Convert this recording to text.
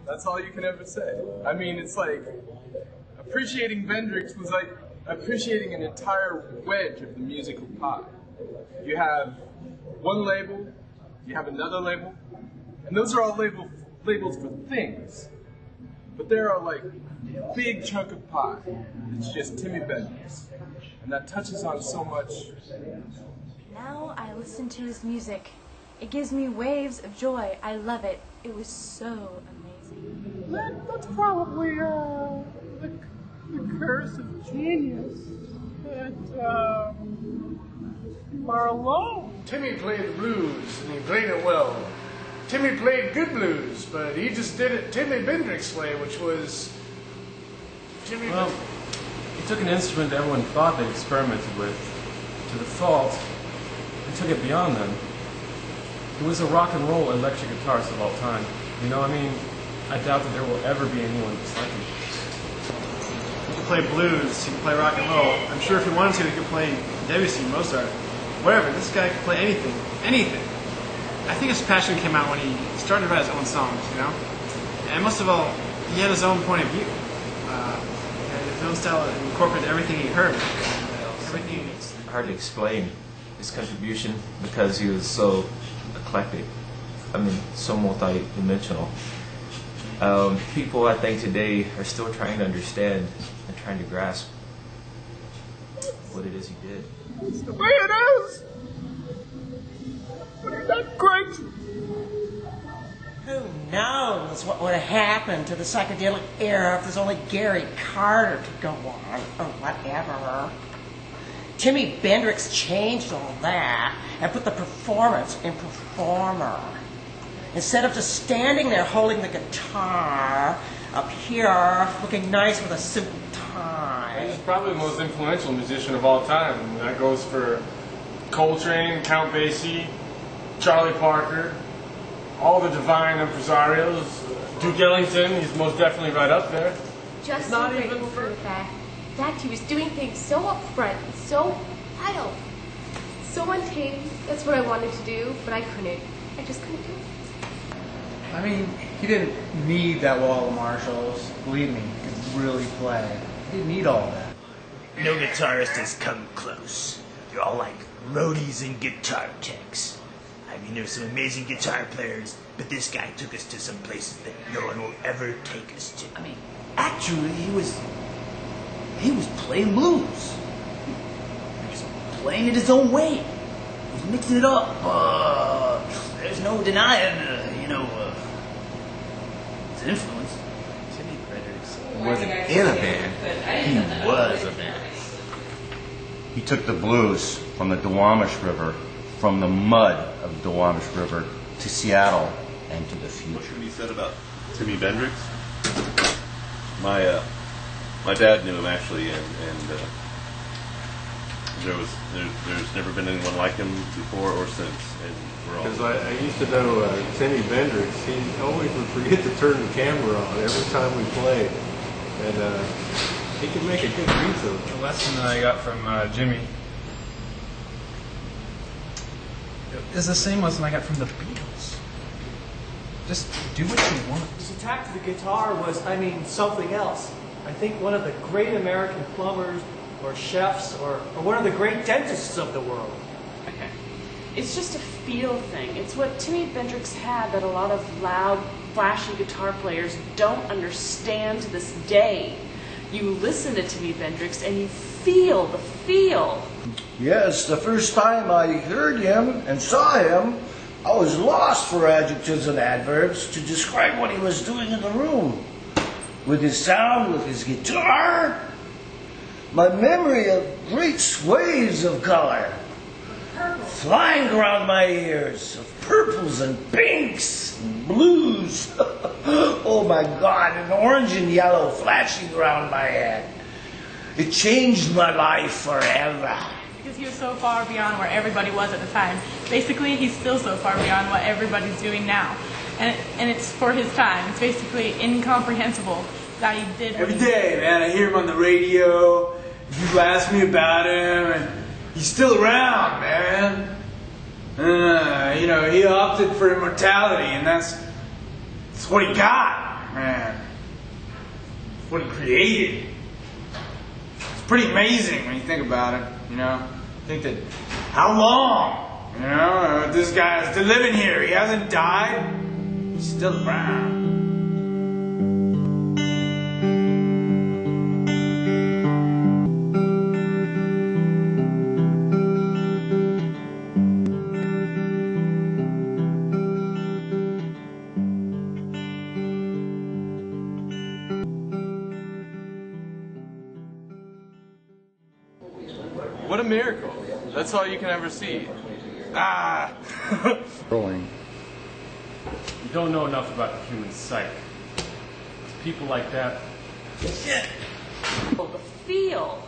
That's all you can ever say. I mean, it's like, appreciating Bendricks was like appreciating an entire wedge of the musical pie. You have one label, you have another label, and those are all labels for things. But there are like a big chunk of pie. It's just Timmy Bendricks. And that touches on so much. Now I listen to his music. It gives me waves of joy. I love it. It was so amazing. That's probably the curse of genius. That you are alone. Timmy played the blues, and he played it well. Timmy played good blues, but he just did it Timmy Bendricks' way, which was Timmy Well, he took an instrument that everyone thought they experimented with to the fault and took it beyond them. He was a rock and roll electric guitarist of all time. You know, I mean, I doubt that there will ever be anyone just like him. He can play blues, he can play rock and roll. I'm sure if he wanted to, he could play Debussy, Mozart, whatever. This guy could play anything, anything. I think his passion came out when he started to write his own songs, you know? And most of all, he had his own point of view. And his own style incorporated everything he heard. Everything. It's hard to explain his contribution because he was so eclectic. I mean, so multi-dimensional. People, I think, today are still trying to understand and trying to grasp what it is he did. It's the way it is. But he's not great. Who knows what would have happened to the psychedelic era if there's only Gary Carter to go on, or whatever. Timmy Bendricks changed all that and put the performance in performer. Instead of just standing there holding the guitar up here, looking nice with a suit and tie. He's probably the most influential musician of all time. And that goes for Coltrane, Count Basie, Charlie Parker, all the divine impresarios. Duke Ellington, he's most definitely right up there. Just Not so grateful even for the fact that he was doing things so upfront, so wild, so untamed. That's what I wanted to do, but I couldn't. I just couldn't do it. I mean, he didn't need that wall of Marshalls. Believe me, he could really play. He didn't need all that. No guitarist has come close. They're all like roadies and guitar techs. I mean, there's some amazing guitar players, but this guy took us to some places that no one will ever take us to. I mean, actually, he was playing blues. He was playing it his own way. He was mixing it up. There's no denying, his influence. Timmy Bendricks wasn't in a band. He was a band. He took the blues from the Duwamish River, from the mud of the Duwamish River, to Seattle and to the future. What can be said about Timmy Bendricks? My dad knew him actually, and there's never been anyone like him before or since. Because I used to know Timmy Bendricks. He always would forget to turn the camera on every time we played, and he could make a good pizza. The lesson that I got from Jimmy is the same lesson I got from the Beatles. Just do what you want. His attack to the guitar was, something else. I think one of the great American plumbers or chefs or one of the great dentists of the world. Okay. It's just a feel thing. It's what Timmy Bendricks had that a lot of loud, flashy guitar players don't understand to this day. You listen to Timmy Bendricks and you feel the feel. Yes, the first time I heard him and saw him, I was lost for adjectives and adverbs to describe what he was doing in the room. With his sound, with his guitar, my memory of great sways of color flying around my ears, of purples and pinks and blues. Oh my God, and orange and yellow flashing around my head. It changed my life forever. Because he was so far beyond where everybody was at the time. Basically, he's still so far beyond what everybody's doing now. And it's for his time. It's basically incomprehensible that he did. Every day, man, I hear him on the radio. People ask me about him, and he's still around, man. He opted for immortality, and that's what he got. man. What he created. It's pretty amazing when you think about it, you know? Think that, how long, you know, this guy is still living here. He hasn't died. He's still around. What a miracle. That's all you can ever see. Ah! You don't know enough about the human psyche. It's people like that. The feel